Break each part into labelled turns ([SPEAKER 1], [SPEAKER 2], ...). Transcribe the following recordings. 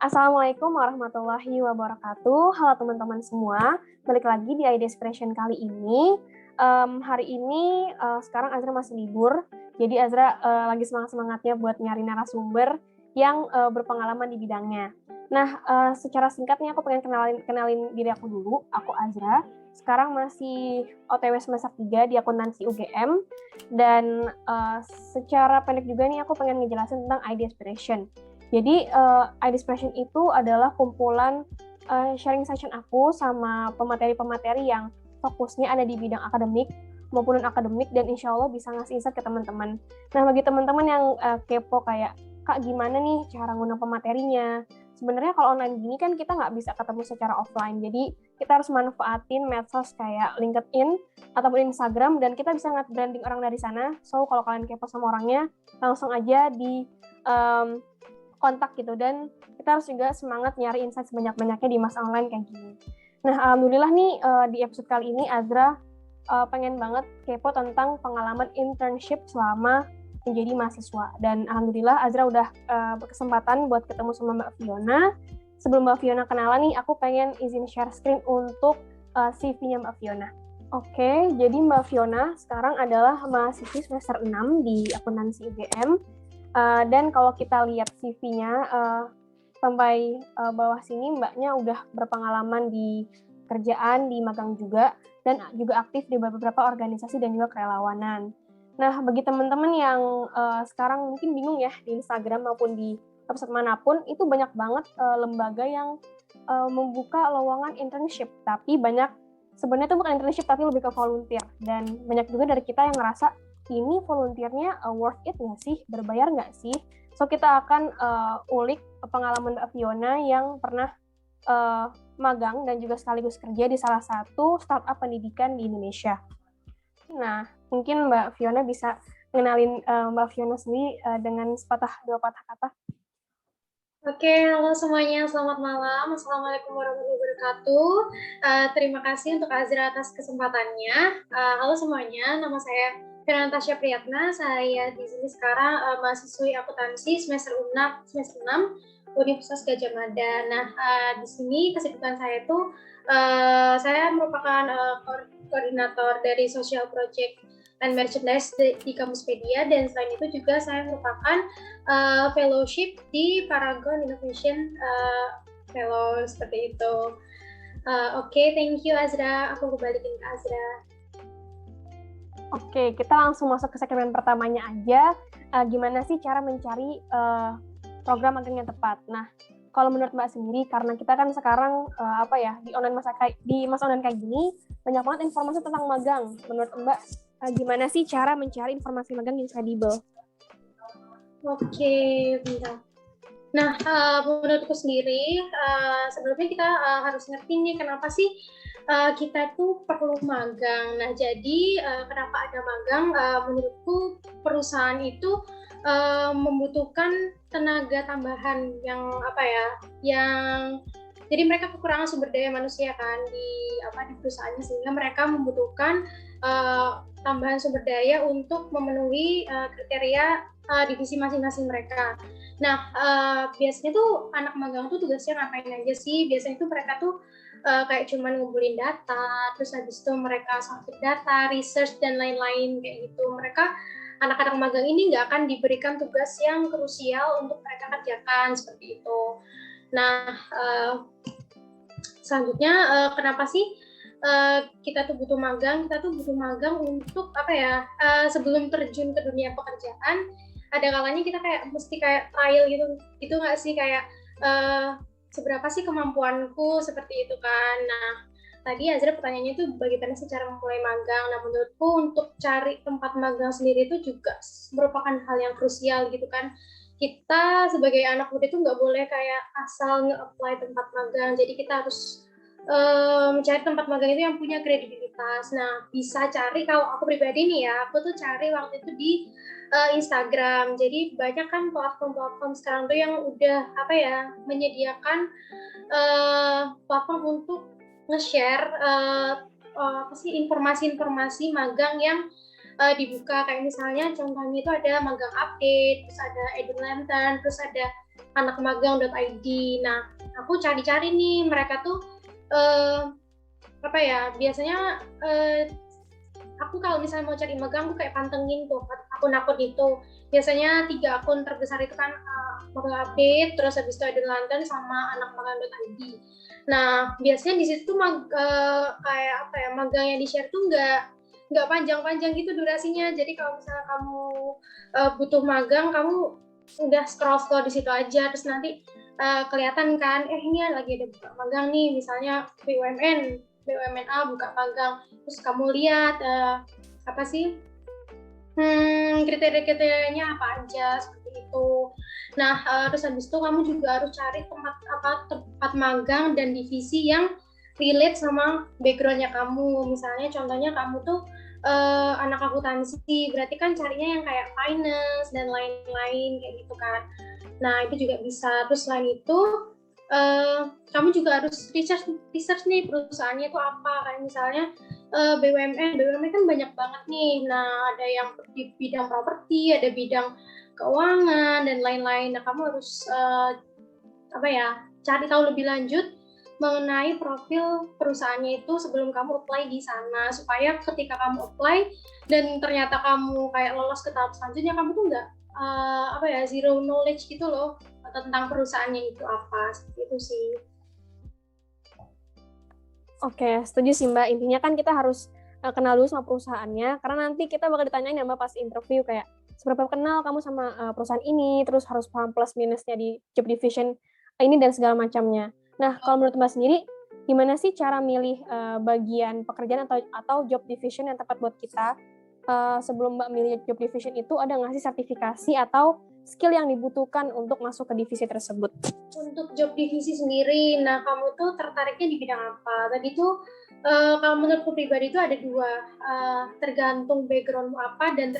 [SPEAKER 1] Assalamualaikum warahmatullahi wabarakatuh. Halo teman-teman semua, balik lagi di ID Expression kali ini. Hari ini sekarang Azra masih libur, jadi Azra lagi semangat-semangatnya buat nyari narasumber yang berpengalaman di bidangnya. Nah, secara singkat nih aku pengen kenalin diri aku dulu. Aku Azra, sekarang masih OTW semester 3 di akuntansi UGM, dan secara pendek juga nih aku pengen ngejelasin tentang ID Expression. Jadi, ID Expression itu adalah kumpulan sharing session aku sama pemateri-pemateri yang fokusnya ada di bidang akademik maupun non-akademik, dan insya Allah bisa ngasih insight ke teman-teman. Nah, bagi teman-teman yang kepo kayak, Kak, gimana nih cara ngundang pematerinya? Sebenarnya kalau online gini kan kita nggak bisa ketemu secara offline, jadi kita harus manfaatin medsos kayak LinkedIn ataupun Instagram, dan kita bisa nge-branding orang dari sana. So, kalau kalian kepo sama orangnya, langsung aja di kontak gitu, dan kita harus juga semangat nyari insight sebanyak-banyaknya di masa online kayak gini. Nah, alhamdulillah nih di episode kali ini Azra pengen banget kepo tentang pengalaman internship selama menjadi mahasiswa, dan alhamdulillah Azra udah berkesempatan buat ketemu sama Mbak Fiona. Sebelum Mbak Fiona kenalan nih, aku pengen izin share screen untuk CV-nya Mbak Fiona. Oke, jadi Mbak Fiona sekarang adalah mahasiswi semester 6 di akuntansi UGM. Dan kalau kita lihat CV-nya sampai bawah sini, Mbaknya udah berpengalaman di kerjaan, di magang juga, dan juga aktif di beberapa organisasi dan juga kerelawanan. Nah, bagi teman-teman yang sekarang mungkin bingung ya di Instagram maupun di website manapun, itu banyak banget lembaga yang membuka lowongan internship, tapi sebenarnya itu bukan internship tapi lebih ke volunteer, dan banyak juga dari kita yang ngerasa ini volunteernya worth it nggak sih? Berbayar nggak sih? So, kita akan ulik pengalaman Mbak Fiona yang pernah magang dan juga sekaligus kerja di salah satu startup pendidikan di Indonesia. Nah, mungkin Mbak Fiona bisa ngenalin Mbak Fiona sendiri dengan dua patah kata.
[SPEAKER 2] Oke, halo semuanya, selamat malam. Assalamualaikum warahmatullahi wabarakatuh. Terima kasih untuk Azra atas kesempatannya. Halo semuanya, nama saya Fiona Natasha Priyatna. Saya di sini sekarang mahasiswi akuntansi semester 6 Universitas Gadjah Mada. Nah, di sini kesibukan saya itu saya merupakan koordinator dari social project and merchandise di Kamuspedia, dan selain itu juga saya merupakan fellowship di Paragon Innovation Fellow, seperti itu. Oke, thank you Azra. Aku kembaliin ke Azra.
[SPEAKER 1] Oke, kita langsung masuk ke segmen pertamanya aja. Gimana sih cara mencari program magang yang tepat? Nah, kalau menurut Mbak sendiri, karena kita kan sekarang di masa online kayak gini, banyak banget informasi tentang magang. Menurut Mbak, gimana sih cara mencari informasi magang yang kredibel?
[SPEAKER 2] Oke, bentar. Nah, menurutku sendiri, sebelumnya kita harus ngerti nih kenapa sih kita tuh perlu magang. Nah, jadi kenapa ada magang? Menurutku perusahaan itu membutuhkan tenaga tambahan yang jadi mereka kekurangan sumber daya manusia kan di perusahaannya, sehingga mereka membutuhkan tambahan sumber daya untuk memenuhi kriteria divisi masing-masing mereka. Nah, biasanya tuh anak magang tuh tugasnya ngapain aja sih? Biasanya tuh mereka tuh kayak cuman ngumpulin data, terus habis itu mereka sortir data, research, dan lain-lain kayak gitu. Anak-anak magang ini nggak akan diberikan tugas yang krusial untuk mereka kerjakan, seperti itu. Nah, selanjutnya kenapa sih kita tuh butuh magang? Kita tuh butuh magang untuk sebelum terjun ke dunia pekerjaan, ada kalanya kita kayak mesti kayak trial gitu nggak sih, kayak seberapa sih kemampuanku, seperti itu kan. Nah, tadi Azra pertanyaannya itu bagaimana sih cara memulai magang. Nah, menurutku untuk cari tempat magang sendiri itu juga merupakan hal yang krusial gitu kan. Kita sebagai anak muda itu nggak boleh kayak asal nge-apply tempat magang, jadi kita harus mencari tempat magang itu yang punya kredibilitas. Nah, bisa cari, kalau aku pribadi nih ya, aku tuh cari waktu itu di Instagram. Jadi banyak kan platform-platform sekarang tuh yang udah menyediakan platform untuk nge-share informasi-informasi magang yang dibuka. Kayak misalnya contohnya itu ada magang update, terus ada Edit Lantern, terus ada anakmagang.id. Nah, aku cari-cari nih mereka tuh biasanya aku kalau misalnya mau cari magang aku kayak pantengin tuh akun-akun itu. Biasanya 3 akun terbesar itu kan magang update, terus habis itu ada London sama anakmagang.id. Nah, biasanya di situ magang yang di-share tuh nggak panjang-panjang gitu durasinya. Jadi kalau misalnya kamu butuh magang, kamu udah scroll di situ aja, terus nanti kelihatan kan, ini lagi ada buka magang nih, misalnya BUMNA buka magang, terus kamu lihat kriteria-kriterianya apa aja seperti itu. Nah, terus habis itu kamu juga harus cari tempat magang dan divisi yang relate sama background-nya kamu. Misalnya contohnya kamu tuh anak akuntansi, berarti kan carinya yang kayak finance dan lain-lain kayak gitu kan. Nah, itu juga bisa. Terus selain itu kamu juga harus research nih perusahaannya itu apa. Kayak misalnya BUMN kan banyak banget nih. Nah, ada yang di bidang properti, ada bidang keuangan dan lain-lain. Nah, kamu harus cari tahu lebih lanjut mengenai profil perusahaannya itu sebelum kamu apply di sana, supaya ketika kamu apply dan ternyata kamu kayak lolos ke tahap selanjutnya, kamu tuh nggak zero knowledge gitu loh tentang perusahaannya itu apa, seperti itu sih.
[SPEAKER 1] Oke, setuju sih Mbak. Intinya kan kita harus kenal dulu sama perusahaannya, karena nanti kita bakal ditanyain ya Mbak pas interview kayak seberapa kenal kamu sama perusahaan ini, terus harus paham plus minusnya di job division ini dan segala macamnya. Nah, kalau menurut Mbak sendiri, gimana sih cara milih bagian pekerjaan atau job division yang tepat buat kita? Sebelum Mbak milih job division itu, ada nggak sih sertifikasi atau skill yang dibutuhkan untuk masuk ke divisi tersebut?
[SPEAKER 2] Untuk job divisi sendiri, nah kamu tuh tertariknya di bidang apa? Tadi tuh kalau menurutku pribadi itu ada 2, tergantung backgroundmu apa dan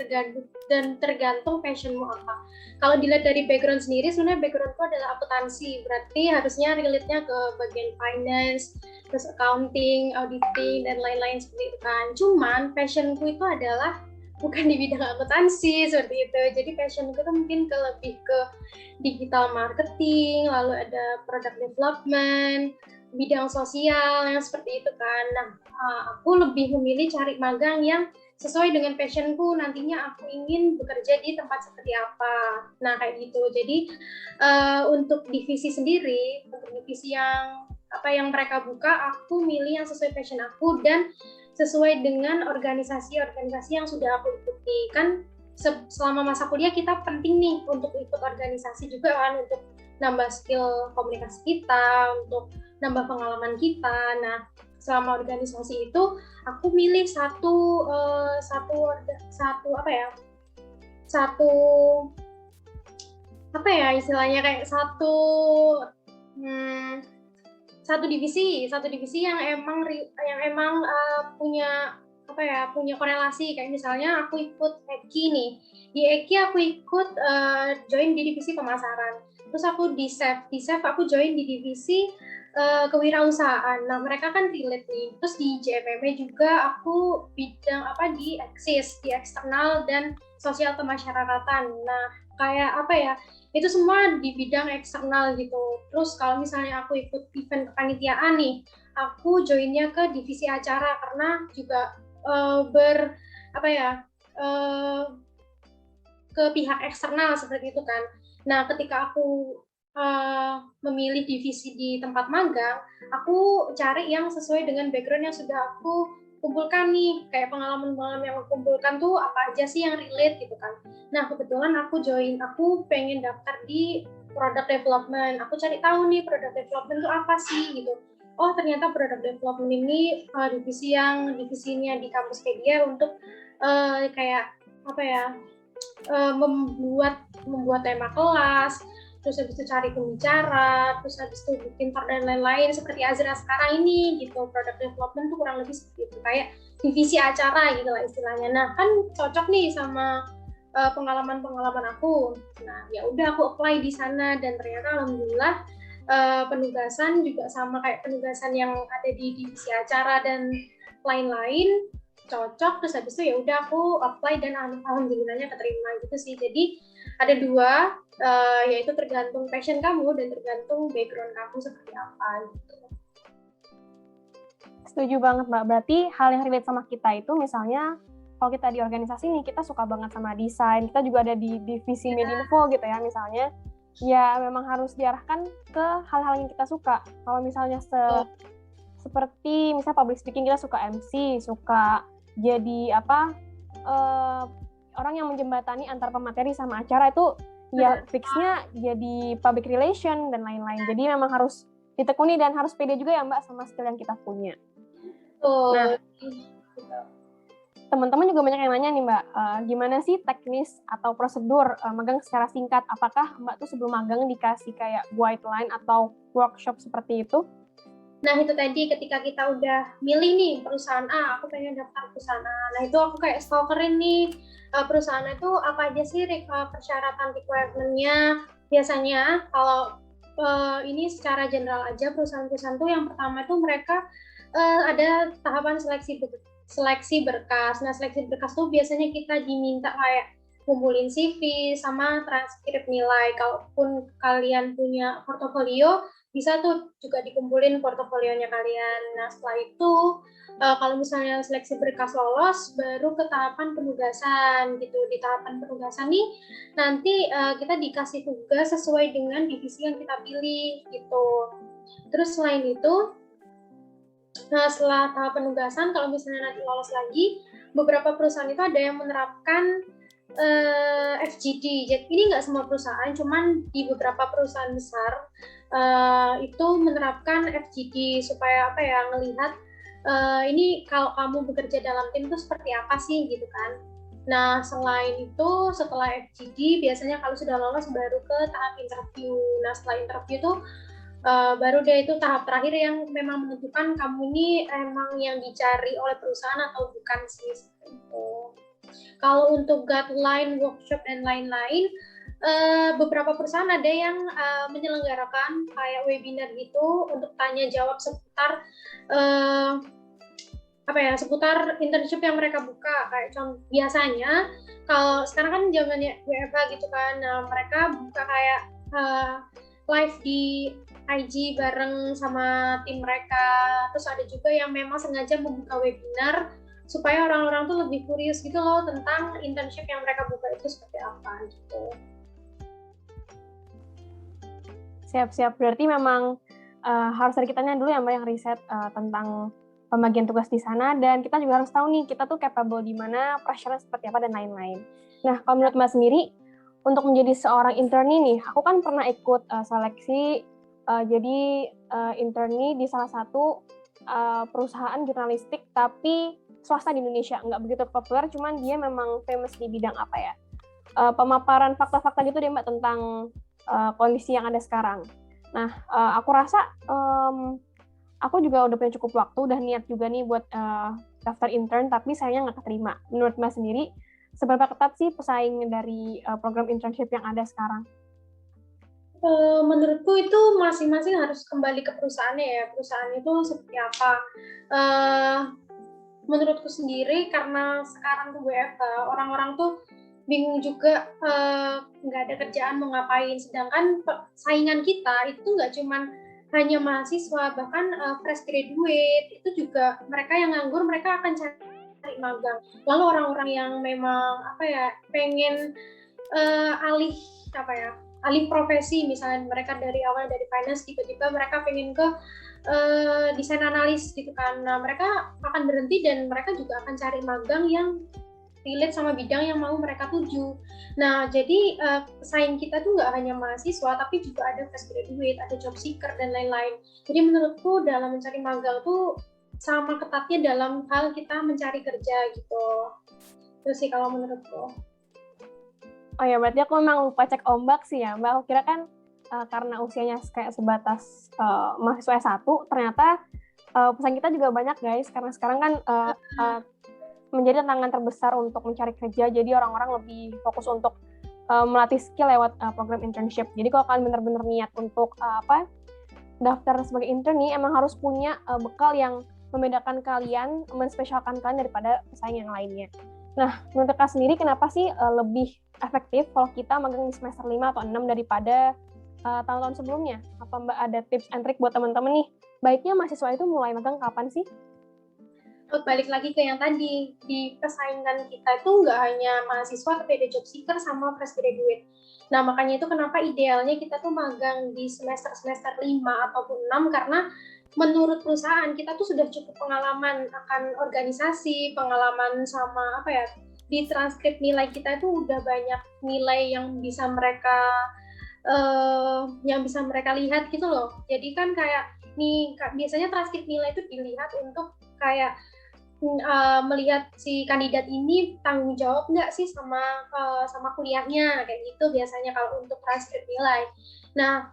[SPEAKER 2] tergantung passionmu apa. Kalau dilihat dari background sendiri, sebenarnya backgroundku adalah akuntansi, berarti harusnya relate-nya ke bagian finance, terus accounting, auditing, dan lain-lain seperti itu kan. Cuman passionku itu adalah bukan di bidang akuntansi seperti itu. Jadi passionku tuh mungkin lebih ke digital marketing, lalu ada product development, bidang sosial yang seperti itu kan. Nah, aku lebih memilih cari magang yang sesuai dengan passionku, nantinya aku ingin bekerja di tempat seperti apa. Nah, kayak gitu. Jadi untuk divisi sendiri, untuk divisi yang mereka buka, aku milih yang sesuai passion aku dan sesuai dengan organisasi-organisasi yang sudah aku ikuti. Kan selama masa kuliah kita penting nih untuk ikut organisasi juga kan, untuk nambah skill komunikasi kita, untuk nambah pengalaman kita. Nah, selama organisasi itu aku milih satu divisi yang emang punya korelasi. Kayak misalnya aku ikut EKI nih, di EKI aku ikut join di divisi pemasaran, terus aku di SEF aku join di divisi kewirausahaan. Nah, mereka kan relate nih. Terus di JMM juga aku bidang di eksis, di eksternal dan sosial kemasyarakatan. Nah, kayak itu semua di bidang eksternal gitu. Terus kalau misalnya aku ikut event kepanitiaan nih, aku joinnya ke divisi acara karena juga ke pihak eksternal seperti itu kan. Nah, ketika aku memilih divisi di tempat magang, aku cari yang sesuai dengan background yang sudah aku kumpulkan nih, kayak pengalaman-pengalaman yang aku kumpulkan tuh apa aja sih yang relate gitu kan. Nah, kebetulan aku pengen daftar di product development. Aku cari tahu nih product development itu apa sih gitu. Oh, ternyata product development ini divisinya di Kampuspedia untuk membuat tema kelas, terus habis itu cari pembicara, terus habis itu bikin dan lain-lain seperti Azra sekarang ini gitu. Product development tuh kurang lebih seperti itu, kayak divisi acara gitu lah istilahnya. Nah, kan cocok nih sama pengalaman-pengalaman aku. Nah, ya udah aku apply di sana dan ternyata alhamdulillah penugasan juga sama kayak penugasan yang ada di divisi acara dan lain-lain, cocok. Terus habis itu ya udah aku apply dan alhamdulillahnya keterima gitu sih. Jadi ada 2 yaitu tergantung passion kamu dan tergantung background kamu seperti apa gitu.
[SPEAKER 1] Setuju banget Mbak, berarti hal yang relate sama kita itu misalnya kalau kita di organisasi nih, kita suka banget sama desain, kita juga ada di divisi Medinfo gitu ya misalnya, ya memang harus diarahkan ke hal-hal yang kita suka. Kalau misalnya seperti misalnya public speaking, kita suka MC, suka jadi orang yang menjembatani antar pemateri sama acara, itu ya fixnya jadi public relation dan lain-lain. Jadi memang harus ditekuni dan harus pede juga ya Mbak sama skill yang kita punya. Nah, teman-teman juga banyak yang nanya nih Mbak, gimana sih teknis atau prosedur magang secara singkat? Apakah Mbak tuh sebelum magang dikasih kayak guideline atau workshop seperti itu?
[SPEAKER 2] Nah itu tadi ketika kita udah milih nih perusahaan A, aku pengen daftar perusahaan A. Nah itu aku kayak stalkerin nih perusahaan itu apa aja sih persyaratan requirement-nya. Biasanya kalau ini secara general aja perusahaan-perusahaan tuh yang pertama itu mereka ada tahapan seleksi berkas. Nah seleksi berkas tuh biasanya kita diminta kayak kumpulin CV sama transkrip nilai. Kalaupun kalian punya portofolio, bisa tuh juga dikumpulin portofolionya kalian. Nah setelah itu kalau misalnya seleksi berkas lolos, baru ke tahapan penugasan gitu. Di tahapan penugasan nih nanti kita dikasih tugas sesuai dengan divisi yang kita pilih gitu. Terus selain itu, setelah tahap penugasan, kalau misalnya nanti lolos lagi, beberapa perusahaan itu ada yang menerapkan FGD. Jadi ini nggak semua perusahaan, cuman di beberapa perusahaan besar itu menerapkan FGD supaya ngelihat ini kalau kamu bekerja dalam tim itu seperti apa sih gitu kan. Nah selain itu setelah FGD biasanya kalau sudah lolos baru ke tahap interview. Nah setelah interview tuh baru deh itu tahap terakhir yang memang menentukan kamu ini emang yang dicari oleh perusahaan atau bukan sih. Kalau untuk guideline, workshop, dan lain-lain, beberapa perusahaan ada yang menyelenggarakan kayak webinar gitu untuk tanya jawab seputar seputar internship yang mereka buka. Kayak contoh biasanya kalau sekarang kan zamannya WFH gitu kan, nah mereka buka kayak live di IG bareng sama tim mereka. Terus ada juga yang memang sengaja membuka webinar supaya orang-orang tuh lebih curious gitu loh tentang internship yang mereka buka itu seperti apa gitu.
[SPEAKER 1] Siap-siap, berarti memang harus dari kitanya dulu ya Mbak yang riset tentang pembagian tugas di sana, dan kita juga harus tahu nih kita tuh capable di mana, pressure-nya seperti apa, dan lain-lain. Nah, kalau menurut Mbak sendiri, untuk menjadi seorang internee nih, aku kan pernah ikut seleksi jadi internee di salah satu perusahaan jurnalistik, tapi swasta di Indonesia, nggak begitu populer, cuman dia memang famous di bidang apa ya, pemaparan fakta-fakta gitu deh Mbak tentang kondisi yang ada sekarang. Nah, aku rasa aku juga udah punya cukup waktu, udah niat juga nih buat daftar intern, tapi sayangnya nggak keterima. Menurut Mbak sendiri, seberapa ketat sih pesaing dari program internship yang ada sekarang?
[SPEAKER 2] Menurutku itu masing-masing harus kembali ke perusahaannya ya. Perusahaan itu seperti apa. Menurutku sendiri karena sekarang tuh WFH, orang-orang tuh bingung juga nggak ada kerjaan mau ngapain. Sedangkan saingan kita itu nggak cuman hanya mahasiswa, bahkan fresh graduate itu juga mereka yang nganggur mereka akan cari magang. Lalu orang-orang yang memang pengen alih profesi, misalnya mereka dari awal dari finance tiba-tiba mereka pengen ke desain analis gitu kan. Nah, mereka akan berhenti dan mereka juga akan cari magang yang relate sama bidang yang mau mereka tuju. Nah, jadi pesaing kita tuh nggak hanya mahasiswa, tapi juga ada fresh graduate, ada job seeker, dan lain-lain. Jadi menurutku dalam mencari magang tuh sama ketatnya dalam hal kita mencari kerja gitu. Itu sih kalau menurutku.
[SPEAKER 1] Oh ya, berarti aku memang lupa cek ombak sih ya Mbak. Aku kira kan karena usianya kayak sebatas mahasiswa S1, ternyata pesaing kita juga banyak guys, karena sekarang kan menjadi tantangan terbesar untuk mencari kerja, jadi orang-orang lebih fokus untuk melatih skill lewat program internship. Jadi kalau kalian benar-benar niat untuk daftar sebagai internee, emang harus punya bekal yang membedakan kalian, menspesialkan kalian daripada pesaing yang lainnya. Nah, menurut Kak sendiri, kenapa sih lebih efektif kalau kita magang di semester 5 atau 6 daripada tahun-tahun sebelumnya? Apa Mbak ada tips and trick buat teman-teman nih? Baiknya mahasiswa itu mulai magang kapan sih?
[SPEAKER 2] Balik lagi ke yang tadi, di persaingan kita itu nggak hanya mahasiswa, tapi ada job seeker sama fresh graduate. Nah, makanya itu kenapa idealnya kita tuh magang di semester-semester 5 ataupun 6, karena menurut perusahaan kita tuh sudah cukup pengalaman akan organisasi, pengalaman sama apa ya, di transkrip nilai kita itu udah banyak nilai yang bisa mereka lihat gitu loh. Jadi kan kayak nih, biasanya transkrip nilai itu dilihat untuk kayak melihat si kandidat ini tanggung jawab nggak sih sama kuliahnya, kayak gitu biasanya kalau untuk transkrip nilai. Nah,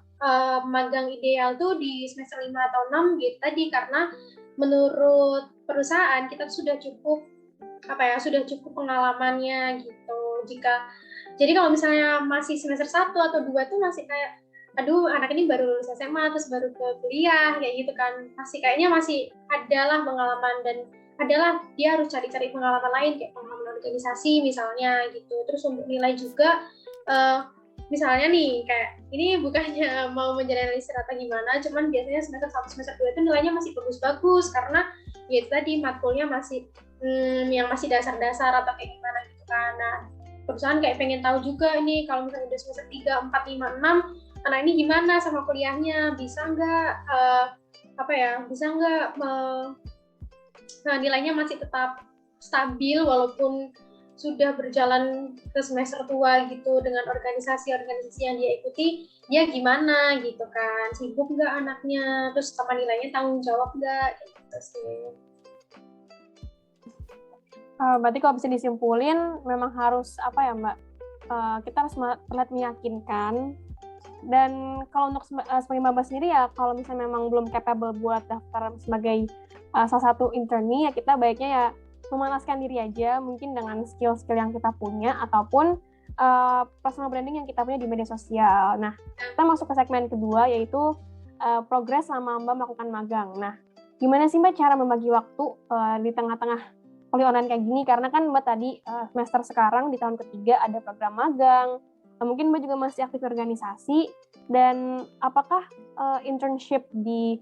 [SPEAKER 2] magang ideal tuh di semester 5 atau 6 gitu tadi, karena menurut perusahaan kita sudah cukup pengalamannya gitu. Jadi kalau misalnya masih semester 1 atau 2 tuh masih kayak aduh, anak ini baru lulus SMA terus baru ke kuliah kayak gitu kan, kayaknya masih adalah pengalaman, dan adalah dia harus cari-cari pengalaman lain kayak pengalaman organisasi misalnya gitu. Terus untuk nilai juga misalnya nih, kayak ini bukannya mau mengeneralisir atau gimana, cuman biasanya semester 1 semester 2 itu nilainya masih bagus-bagus karena ya tadi matkulnya masih yang masih dasar-dasar atau kayak gimana gitu kan. Nah, perusahaan kayak pengen tahu juga ini kalau misalnya udah semester 3, 4, 5, 6 anak ini gimana sama kuliahnya, bisa nggak nilainya masih tetap stabil walaupun sudah berjalan ke semester tua gitu dengan organisasi-organisasi yang dia ikuti, dia gimana gitu kan, sibuk nggak anaknya, terus sama nilainya tanggung jawab nggak, gitu sih.
[SPEAKER 1] Berarti kalau bisa disimpulin, memang harus apa ya Mbak, kita harus terlihat meyakinkan. Dan kalau untuk sebagai maba sendiri ya, kalau misalnya memang belum capable buat daftar sebagai salah satu internee, ya kita baiknya ya memanaskan diri aja, mungkin dengan skill-skill yang kita punya, ataupun personal branding yang kita punya di media sosial. Nah, kita masuk ke segmen kedua, yaitu progres selama Mbak melakukan magang. Nah, gimana sih Mbak cara membagi waktu di tengah-tengah kuliah online kayak gini? Karena kan Mbak tadi semester sekarang di tahun ketiga ada program magang, mungkin Mbak juga masih aktif organisasi, dan apakah internship di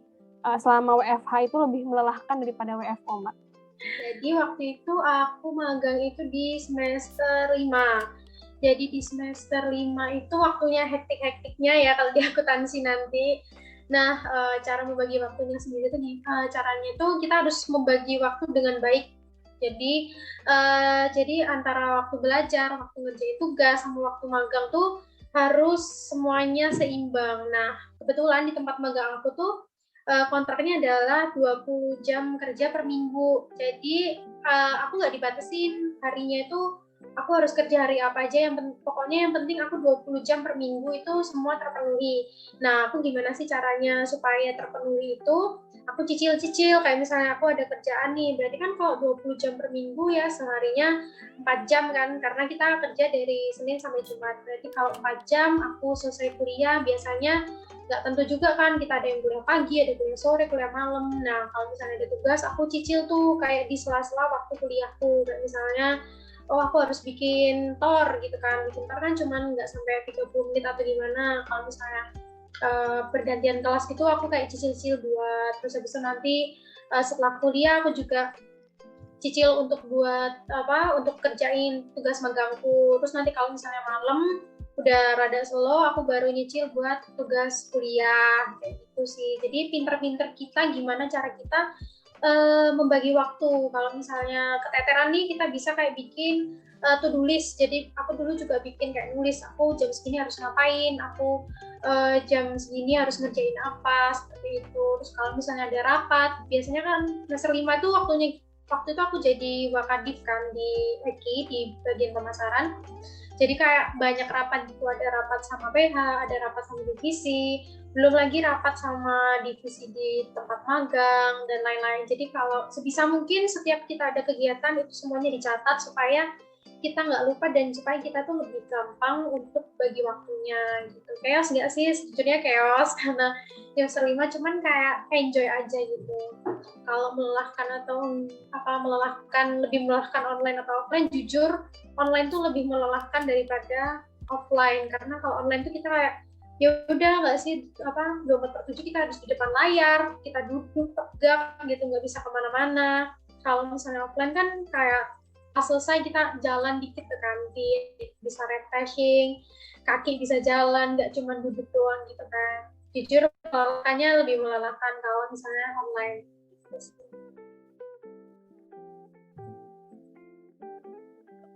[SPEAKER 1] selama WFH itu lebih melelahkan daripada WFO, Mbak?
[SPEAKER 2] Jadi waktu itu aku magang itu di semester 5. Jadi di semester 5 itu waktunya hektik-hektiknya ya kalau di akuntansi nanti. Nah, cara membagi waktunya sendiri itu caranya itu kita harus membagi waktu dengan baik. Jadi antara waktu belajar, waktu ngerjain tugas, sama waktu magang tuh harus semuanya seimbang. Nah, kebetulan di tempat magang aku tuh kontraknya adalah 20 jam kerja per minggu. Jadi aku nggak dibatasin harinya itu aku harus kerja hari apa aja, pokoknya yang penting aku 20 jam per minggu itu semua terpenuhi. Nah, aku gimana sih caranya supaya terpenuhi itu? Aku cicil-cicil, kayak misalnya aku ada kerjaan nih, berarti kan kalau 20 jam per minggu ya seharinya 4 jam kan, karena kita kerja dari Senin sampai Jumat. Berarti kalau 4 jam aku selesai kuliah, biasanya nggak tentu juga kan, kita ada yang kuliah pagi, ada kuliah sore, kuliah malam. Nah, kalau misalnya ada tugas, aku cicil tuh kayak di sela-sela waktu kuliahku. Kayak misalnya, aku harus bikin tor gitu kan. Bikin tor kan cuman nggak sampai 30 menit atau gimana. Kalau misalnya pergantian kelas gitu, aku kayak cicil-cicil buat. Terus habis itu nanti setelah kuliah, aku juga cicil untuk untuk kerjain tugas magangku. Terus nanti kalau misalnya malam udah rada slow, aku baru nyicil buat tugas kuliah kayak gitu sih. Jadi pinter-pinter kita gimana cara kita membagi waktu. Kalau misalnya keteteran nih, kita bisa kayak bikin to-do list. Jadi aku dulu juga bikin kayak nulis, aku jam segini harus ngapain, aku jam segini harus ngerjain apa, seperti itu. Terus kalau misalnya ada rapat, biasanya kan semester 5 itu waktu itu aku jadi wakadif kan di EKI, di bagian pemasaran. Jadi kayak banyak rapat gitu, ada rapat sama PH, ada rapat sama divisi, belum lagi rapat sama divisi di tempat magang, dan lain-lain. Jadi kalau sebisa mungkin setiap kita ada kegiatan, itu semuanya dicatat supaya kita nggak lupa dan supaya kita tuh lebih gampang untuk bagi waktunya gitu. Chaos nggak sih? Sejujurnya chaos, karena semester 5 cuman kayak enjoy aja gitu. kalau melelahkan atau lebih melelahkan online atau offline, jujur online tuh lebih melelahkan daripada offline, karena kalau online tuh kita kayak ya udah nggak sih 24/7 kita harus di depan layar, kita duduk tegak gitu, nggak bisa kemana-mana. Kalau misalnya offline kan kayak pas selesai kita jalan dikit ke kantin, bisa refreshing, kaki bisa jalan, nggak cuma duduk doang gitu kan. Jujur makanya lebih melelahkan kalau misalnya online.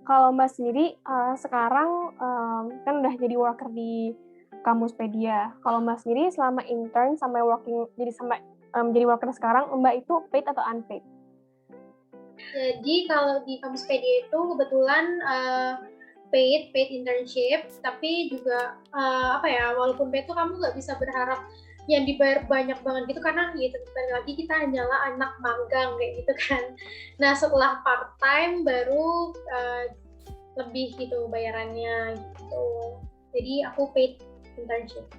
[SPEAKER 1] Kalau Mbak sendiri sekarang kan udah jadi worker di Kamuspedia. Kalau Mbak sendiri selama intern sampai jadi worker sekarang, Mbak itu paid atau unpaid?
[SPEAKER 2] Jadi kalau di Kamuspedia itu kebetulan paid internship, tapi juga walaupun paid itu kamu nggak bisa berharap yang dibayar banyak banget gitu, karena gitu lagi kita hanyalah anak magang kayak gitu kan. Nah setelah part time baru lebih gitu bayarannya gitu. Jadi aku paid internship.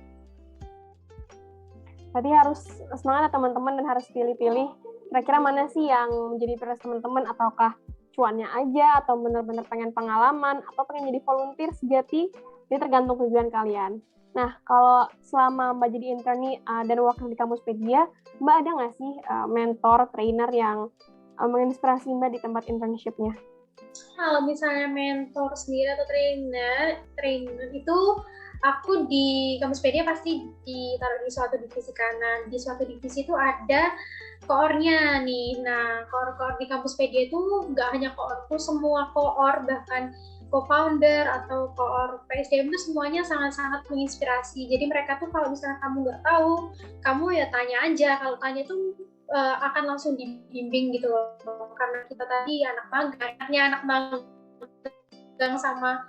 [SPEAKER 1] Tadi harus semangat ya teman-teman, dan harus pilih-pilih kira-kira mana sih yang menjadi prioritas teman-teman, ataukah cuannya aja, atau benar-benar pengen pengalaman, atau pengen jadi volunteer sejati. Jadi tergantung tujuan kalian. Nah, kalau selama Mbak jadi intern dan worker di Kamuspedia, Mbak ada nggak sih mentor, trainer yang menginspirasi Mbak di tempat internship-nya?
[SPEAKER 2] Kalau misalnya mentor sendiri atau trainer itu aku di Kamuspedia pasti ditaruh di suatu divisi kanan. Di suatu divisi itu ada koornya nih. Nah, koor di Kamuspedia itu nggak hanya koor, itu semua koor, bahkan co-founder atau koor PSDM itu semuanya sangat-sangat menginspirasi. Jadi mereka tuh kalau misalnya kamu nggak tahu, kamu ya tanya aja. Kalau tanya itu akan langsung dibimbing gitu loh. Karena kita tadi anak magang sama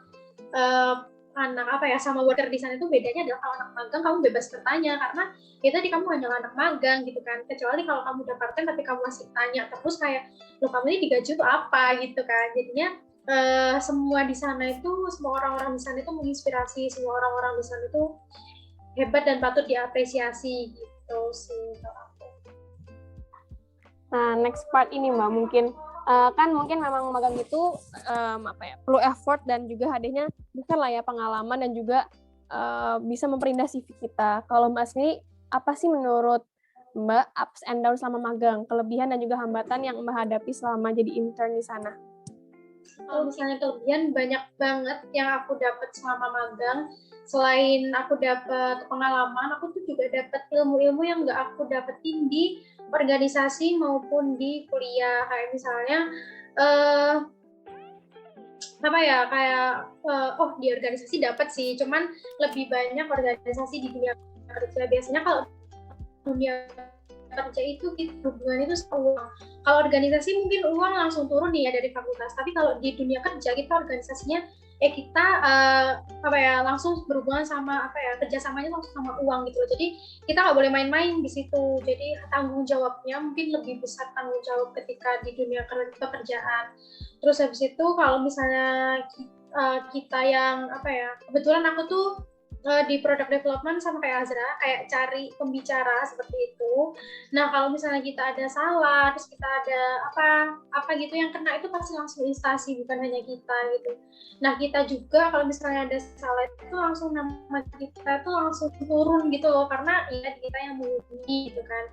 [SPEAKER 2] sama worker di sana itu bedanya adalah kalau anak magang kamu bebas bertanya, karena ya tadi kamu hanyalah anak magang gitu kan. Kecuali kalau kamu udah part-time tapi kamu masih tanya terus kayak, loh kamu ini digaji tuh apa gitu kan. Jadinya semua di sana itu, semua orang-orang di sana itu menginspirasi, semua orang-orang di sana itu hebat dan patut diapresiasi gitu sih.
[SPEAKER 1] Nah, next part ini Mbak, mungkin kan mungkin memang magang itu perlu effort dan juga hadiahnya besar lah ya, pengalaman dan juga bisa memperindah CV kita. Kalau Mbak sendiri, apa sih menurut Mbak ups and down selama magang, kelebihan dan juga hambatan yang Mbak hadapi selama jadi intern di sana?
[SPEAKER 2] Kalau misalnya kelebihan, banyak banget yang aku dapat selama magang. Selain aku dapat pengalaman, aku tuh juga dapat ilmu-ilmu yang nggak aku dapetin di organisasi maupun di kuliah. Kayak misalnya di organisasi dapat sih, cuman lebih banyak organisasi di dunia kerja. Biasanya kalau dunia kerja itu hubungan itu sama uang. Kalau organisasi mungkin uang langsung turun nih ya dari fakultas, tapi kalau di dunia kerja kita organisasinya kita langsung berhubungan sama kerjasamanya langsung sama uang gitu loh. Jadi kita nggak boleh main-main di situ. Jadi tanggung jawabnya mungkin lebih besar, tanggung jawab ketika di dunia pekerjaan. Terus habis itu kalau misalnya kita yang kebetulan aku tuh di product development sama kayak Azra, kayak cari pembicara seperti itu. Nah kalau misalnya kita ada salah, terus kita ada apa gitu yang kena, itu pasti langsung instansi, bukan hanya kita gitu. Nah kita juga kalau misalnya ada salah itu langsung nama kita tuh langsung turun gitu loh, karena ya kita yang menghubungi gitu kan.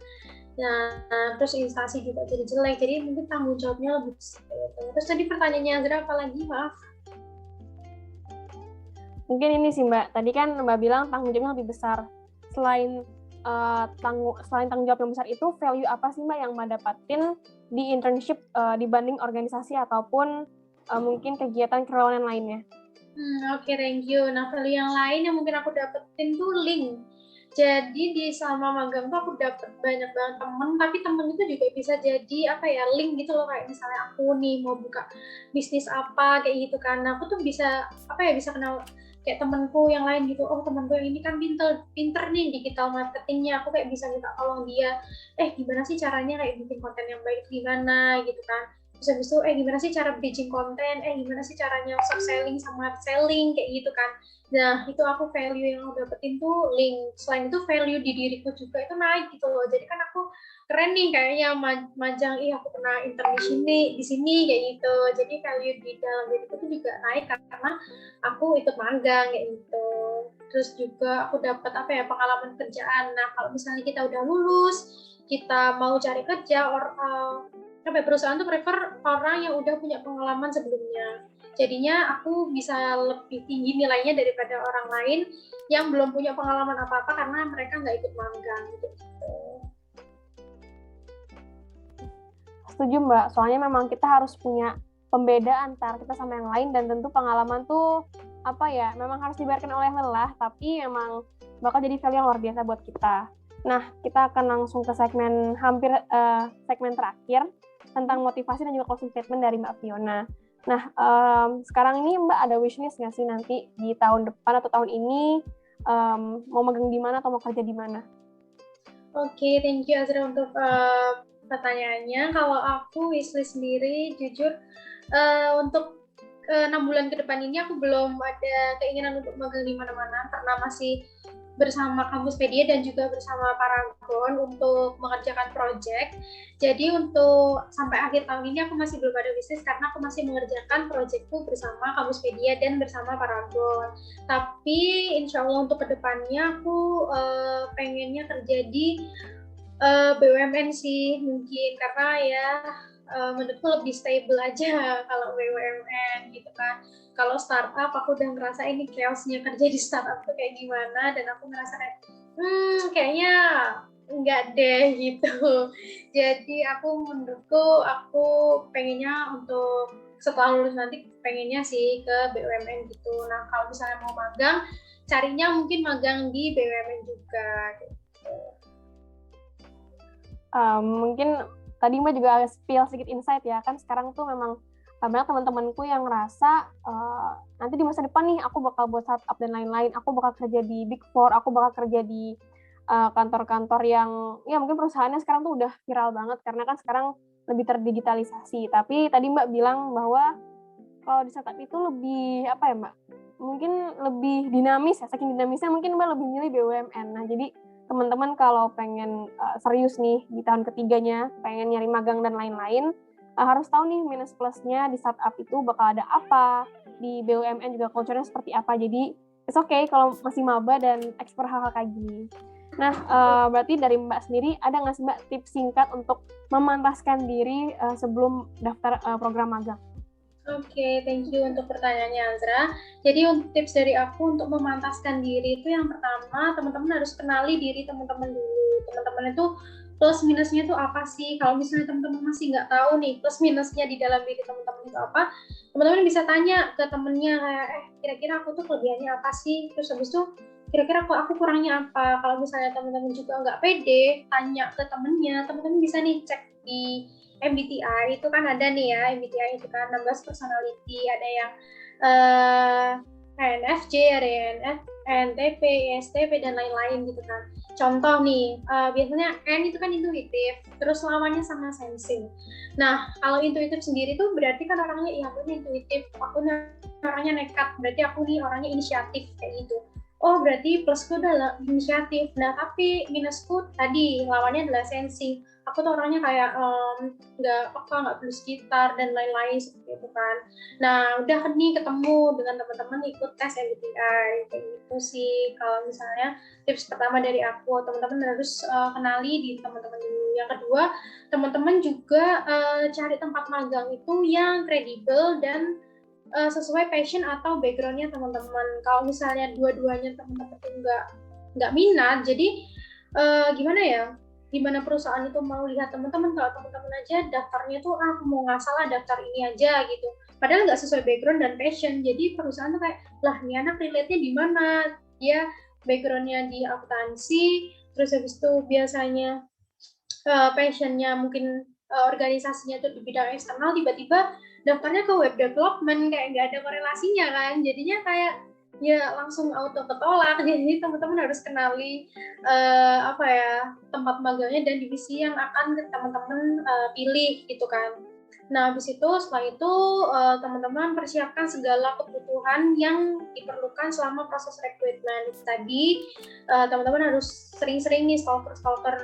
[SPEAKER 2] Nah terus instansi juga jadi jelek, jadi mungkin tanggung jawabnya lebih besar gitu. Terus tadi pertanyaannya Azra apa lagi, maaf?
[SPEAKER 1] Mungkin ini sih Mbak, tadi kan Mbak bilang tanggung jawabnya lebih besar. Selain tanggung jawab yang besar itu, value apa sih Mbak yang Mbak dapatin di internship dibanding organisasi ataupun mungkin kegiatan kerelawanan lainnya?
[SPEAKER 2] Oke, thank you. Nah, value yang lain yang mungkin aku dapetin tuh link. Jadi di selama magang tuh aku dapet banyak banget temen, tapi temen itu juga bisa jadi link gitu loh, kayak misalnya aku nih mau buka bisnis apa kayak gitu kan. Nah, aku tuh bisa bisa kenal kayak temenku yang lain gitu. Oh, temenku yang ini kan pinter nih digital marketingnya, aku kayak bisa minta tolong dia. Gimana sih caranya kayak bikin konten yang baik gimana gitu kan. terus habis itu gimana sih cara bridging konten, gimana sih caranya soft selling sama hard selling kayak gitu kan. Nah itu aku value yang aku dapetin tuh link, selain itu value di diriku juga itu naik gitu loh. Jadi kan aku keren nih kayaknya majang, aku pernah intern di sini kayak gitu. Jadi value di dalam diriku tuh juga naik karena aku ikut magang kayak gitu. Terus juga aku dapat pengalaman kerjaan. Nah kalau misalnya kita udah lulus, kita mau cari kerja, perusahaan tuh prefer orang yang udah punya pengalaman sebelumnya. Jadinya aku bisa lebih tinggi nilainya daripada orang lain yang belum punya pengalaman apa-apa karena mereka nggak ikut magang gitu.
[SPEAKER 1] Setuju Mbak, soalnya memang kita harus punya pembeda antara kita sama yang lain, dan tentu pengalaman tuh memang harus dibiarkan oleh lelah, tapi memang bakal jadi value yang luar biasa buat kita. Nah, kita akan langsung ke segmen segmen terakhir tentang motivasi dan juga closing statement dari Mbak Fiona. Nah, sekarang ini Mbak ada wishlist nggak sih nanti di tahun depan atau tahun ini mau magang di mana atau mau kerja di mana?
[SPEAKER 2] Oke, thank you Azra untuk pertanyaannya. Kalau aku wishlist sendiri, jujur untuk 6 bulan ke depan ini aku belum ada keinginan untuk magang di mana-mana karena masih bersama Kampuspedia dan juga bersama Paragon untuk mengerjakan project. Jadi untuk sampai akhir tahun ini aku masih belum ada bisnis karena aku masih mengerjakan projectku bersama Kampuspedia dan bersama Paragon. Tapi insya Allah untuk kedepannya aku pengennya kerja di BUMN sih mungkin, karena ya menurutku lebih stable aja kalau BUMN gitu kan. Kalau startup aku udah ngerasa ini chaosnya kerja di startup tuh kayak gimana, dan aku ngerasa kayak kayaknya enggak deh gitu. Jadi menurutku aku pengennya untuk setelah lulus nanti pengennya sih ke BUMN gitu. Nah kalau misalnya mau magang, carinya mungkin magang di BUMN juga gitu.
[SPEAKER 1] Mungkin tadi Mbak juga spill sedikit insight ya, kan sekarang tuh memang banyak teman-temanku yang ngerasa nanti di masa depan nih aku bakal buat startup dan lain-lain, aku bakal kerja di Big Four, aku bakal kerja di kantor-kantor yang ya mungkin perusahaannya sekarang tuh udah viral banget karena kan sekarang lebih terdigitalisasi. Tapi tadi Mbak bilang bahwa kalau di startup itu lebih Mbak, mungkin lebih dinamis ya, saking dinamisnya mungkin Mbak lebih milih BUMN. Nah jadi teman-teman kalau pengen serius nih di tahun ketiganya, pengen nyari magang dan lain-lain, harus tahu nih minus plusnya di startup itu bakal ada apa, di BUMN juga culture-nya seperti apa. Jadi it's okay kalau masih maba dan explore hal-hal kayak gini. Nah, berarti dari Mbak sendiri ada nggak sih Mbak tips singkat untuk memantaskan diri sebelum daftar program magang?
[SPEAKER 2] Oke, thank you untuk pertanyaannya Azra. Jadi tips dari aku untuk memantaskan diri itu yang pertama, teman-teman harus kenali diri teman-teman dulu. Teman-teman itu plus minusnya itu apa sih? Kalau misalnya teman-teman masih nggak tahu nih plus minusnya di dalam diri teman-teman itu apa, teman-teman bisa tanya ke temennya kayak, kira-kira aku tuh kelebihannya apa sih? Terus habis itu kira-kira aku kurangnya apa? Kalau misalnya teman-teman juga nggak pede, tanya ke temennya, teman-teman bisa nih cek di MBTI itu kan ada nih ya, MBTI itu kan 16 personality, ada yang INFJ, ada yang NTP, ESTP, dan lain-lain gitu kan. Contoh nih, biasanya N itu kan intuitif, terus lawannya sama sensing. Nah, kalau intuitif sendiri tuh berarti kan orangnya, aku nih intuitif, aku nih orangnya nekat, berarti aku nih orangnya inisiatif, kayak gitu. Oh, berarti plusku adalah inisiatif. Nah, tapi minusku tadi, lawannya adalah sensing. Aku tuh orangnya kayak nggak perlu sekitar dan lain-lain seperti itu kan. Nah udah nih ketemu dengan teman-teman ikut tes MBTI kayak gitu sih. Kalau misalnya tips pertama dari aku, teman-teman harus kenali di teman-teman dulu. Yang kedua, teman-teman juga cari tempat magang itu yang kredibel dan sesuai passion atau backgroundnya teman-teman. Kalau misalnya dua-duanya teman-teman nggak minat, jadi gimana ya? Gimana perusahaan itu mau lihat teman-teman, kalau teman-teman aja daftarnya tuh aku mau ngasal lah daftar ini aja gitu, padahal nggak sesuai background dan passion. Jadi perusahaan tuh kayak, lah ini anak relate-nya di mana, dia backgroundnya di akuntansi, terus habis itu biasanya passionnya mungkin organisasinya tuh di bidang eksternal, tiba-tiba daftarnya ke web development, kayak nggak ada korelasinya kan, jadinya kayak ya langsung auto ketolak. Jadi teman-teman harus kenali tempat magangnya dan divisi yang akan teman-teman pilih gitu kan. Nah, habis itu setelah itu teman-teman persiapkan segala kebutuhan yang diperlukan selama proses rekrutmen. Tadi teman-teman harus sering-sering nih stalker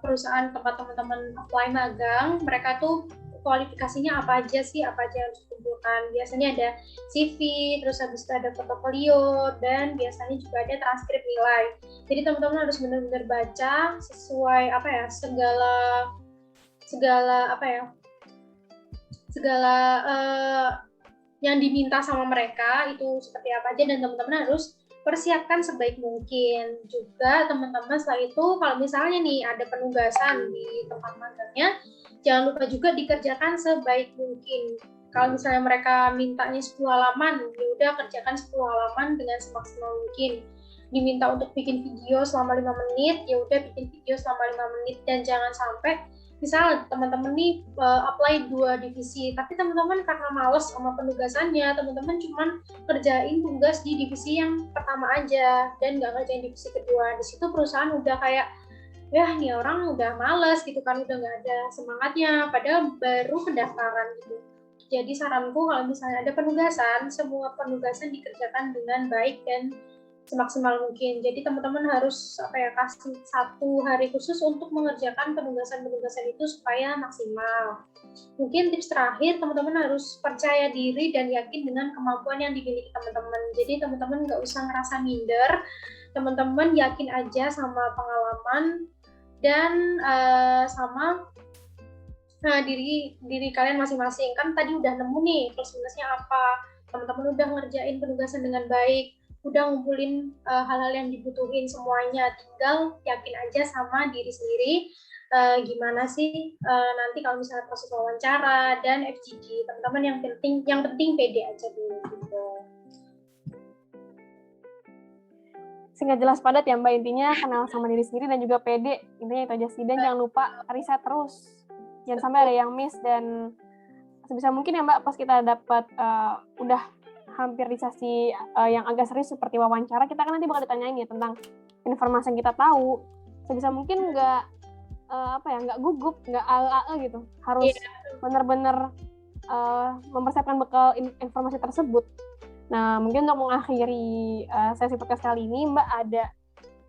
[SPEAKER 2] perusahaan tempat teman-teman apply magang. Mereka tuh kualifikasinya apa aja sih, apa aja yang harus dikumpulkan. Biasanya ada CV, terus habis itu ada portofolio, dan biasanya juga ada transkrip nilai. Jadi teman-teman harus benar-benar baca sesuai segala yang diminta sama mereka itu seperti apa aja, dan teman-teman harus persiapkan sebaik mungkin. Juga teman-teman setelah itu kalau misalnya nih ada penugasan di tempat magangnya, jangan lupa juga dikerjakan sebaik mungkin. Kalau misalnya mereka mintanya 10 halaman, ya udah kerjakan 10 halaman dengan semaksimal mungkin. Diminta untuk bikin video selama 5 menit, ya udah bikin video selama 5 menit, dan jangan sampai misal teman-teman nih apply 2 divisi, tapi teman-teman karena males sama penugasannya, teman-teman cuma kerjain tugas di divisi yang pertama aja dan nggak kerjain divisi kedua. Di situ perusahaan udah kayak, ya nih orang udah males gitu kan, udah nggak ada semangatnya, padahal baru pendaftaran gitu. Jadi saranku kalau misalnya ada penugasan, semua penugasan dikerjakan dengan baik dan semaksimal mungkin. Jadi teman-teman harus kasih 1 hari khusus untuk mengerjakan penugasan-penugasan itu supaya maksimal. Mungkin tips terakhir, teman-teman harus percaya diri dan yakin dengan kemampuan yang dimiliki teman-teman. Jadi teman-teman nggak usah ngerasa minder, teman-teman yakin aja sama pengalaman dan sama diri kalian masing-masing. Kan tadi udah nemu nih plus minusnya apa, teman-teman udah ngerjain penugasan dengan baik, udah ngumpulin hal-hal yang dibutuhin semuanya, tinggal yakin aja sama diri sendiri gimana sih nanti kalau misalnya proses wawancara dan FGD. Teman-teman yang penting pede aja dulu gitu.
[SPEAKER 1] Singkat jelas padat ya Mbak, intinya kenal sama diri sendiri dan juga pede, intinya itu aja sih. Dan jangan lupa riset terus, jangan sampai ada yang miss. Dan sebisa mungkin ya Mbak, pas kita dapat udah hampir di sesi yang agak serius seperti wawancara, kita kan nanti bakal ditanyain ya tentang informasi yang kita tahu. Sebisa mungkin nggak gugup, nggak gitu. Harus benar-benar mempersiapkan bekal informasi tersebut. Nah, mungkin untuk mengakhiri sesi podcast kali ini, Mbak ada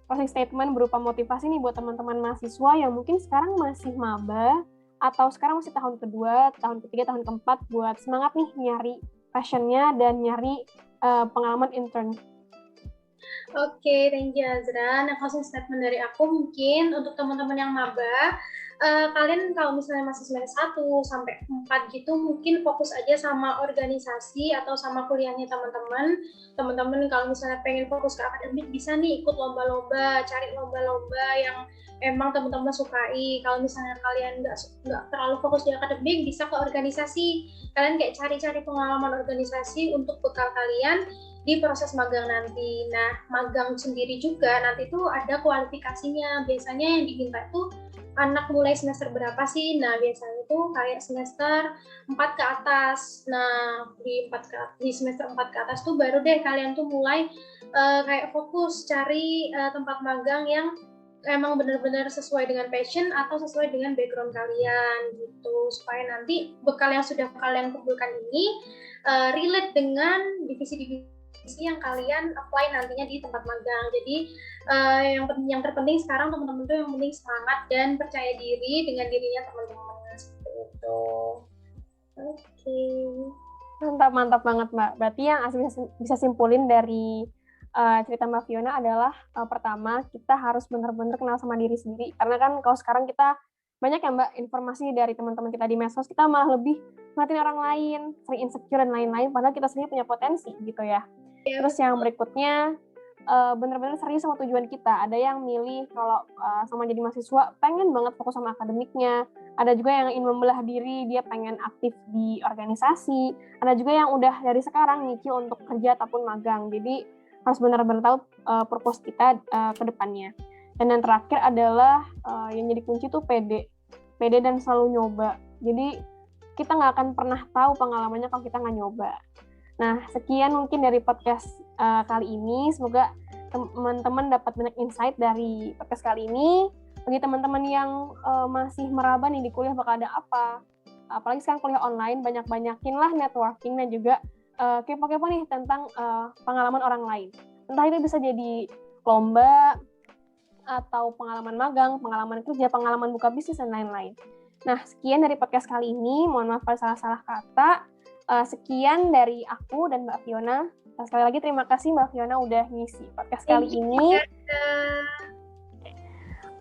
[SPEAKER 1] closing statement berupa motivasi nih buat teman-teman mahasiswa yang mungkin sekarang masih maba atau sekarang masih tahun kedua, tahun ketiga, tahun keempat, buat semangat nih nyari passionnya dan nyari pengalaman intern.
[SPEAKER 2] Oke, thank you Azra. Nah, closing statement dari aku mungkin untuk teman-teman yang maba, kalian kalau misalnya masih semester 1 sampai 4 gitu, mungkin fokus aja sama organisasi atau sama kuliahnya teman-teman. Teman-teman kalau misalnya pengen fokus ke akademik, bisa nih ikut lomba-lomba, cari lomba-lomba yang emang teman-teman sukai. Kalau misalnya kalian nggak terlalu fokus di akademik, bisa ke organisasi. Kalian kayak cari-cari pengalaman organisasi untuk bekal kalian di proses magang nanti. Nah, magang sendiri juga nanti tuh ada kualifikasinya. Biasanya yang diminta itu anak mulai semester berapa sih? Nah, biasanya tuh kayak semester 4 ke atas. Nah, di semester 4 ke atas tuh baru deh kalian tuh mulai kayak fokus cari tempat magang yang emang benar-benar sesuai dengan passion atau sesuai dengan background kalian gitu, supaya nanti bekal yang sudah kalian kumpulkan ini relate dengan divisi yang kalian apply nantinya di tempat magang. Jadi yang terpenting sekarang teman-teman tuh yang penting semangat dan percaya diri dengan dirinya teman-teman, seperti itu. Oke.
[SPEAKER 1] Mantap banget Mbak. Berarti yang bisa simpulin dari cerita Mbak Fiona adalah pertama kita harus benar-benar kenal sama diri sendiri, karena kan kalau sekarang kita banyak ya Mbak informasi dari teman-teman kita di medsos, kita malah lebih ngeliatin orang lain, sering insecure dan lain-lain, padahal kita sendiri punya potensi gitu ya. Terus yang berikutnya benar-benar serius sama tujuan kita. Ada yang milih kalau sama jadi mahasiswa pengen banget fokus sama akademiknya, ada juga yang ingin membelah diri, dia pengen aktif di organisasi, ada juga yang udah dari sekarang nyicil untuk kerja ataupun magang. Jadi harus benar-benar tahu purpose kita ke depannya. Dan yang terakhir adalah yang jadi kunci tuh pede dan selalu nyoba. Jadi kita nggak akan pernah tahu pengalamannya kalau kita nggak nyoba. Nah, sekian mungkin dari podcast kali ini. Semoga teman-teman dapat banyak insight dari podcast kali ini. Bagi teman-teman yang masih meraba nih di kuliah bakal ada apa, apalagi sekarang kuliah online, banyak-banyakin lah networking dan juga kepo-kepo nih tentang pengalaman orang lain. Entah itu bisa jadi lomba, atau pengalaman magang, pengalaman kerja, pengalaman buka bisnis, dan lain-lain. Nah, sekian dari podcast kali ini. Mohon maaf kalau salah-salah kata. Sekian dari aku dan Mbak Fiona. Sekali lagi terima kasih Mbak Fiona udah ngisi podcast kali ini.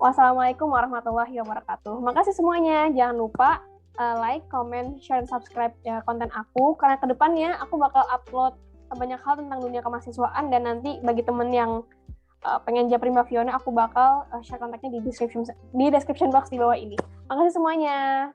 [SPEAKER 1] Wassalamualaikum warahmatullahi wabarakatuh. Makasih semuanya. Jangan lupa like, comment, share, dan subscribe konten aku. Karena kedepannya aku bakal upload banyak hal tentang dunia kemahasiswaan, dan nanti bagi temen yang pengen japri Mbak Fiona, aku bakal share kontaknya di description box di bawah ini. Makasih semuanya.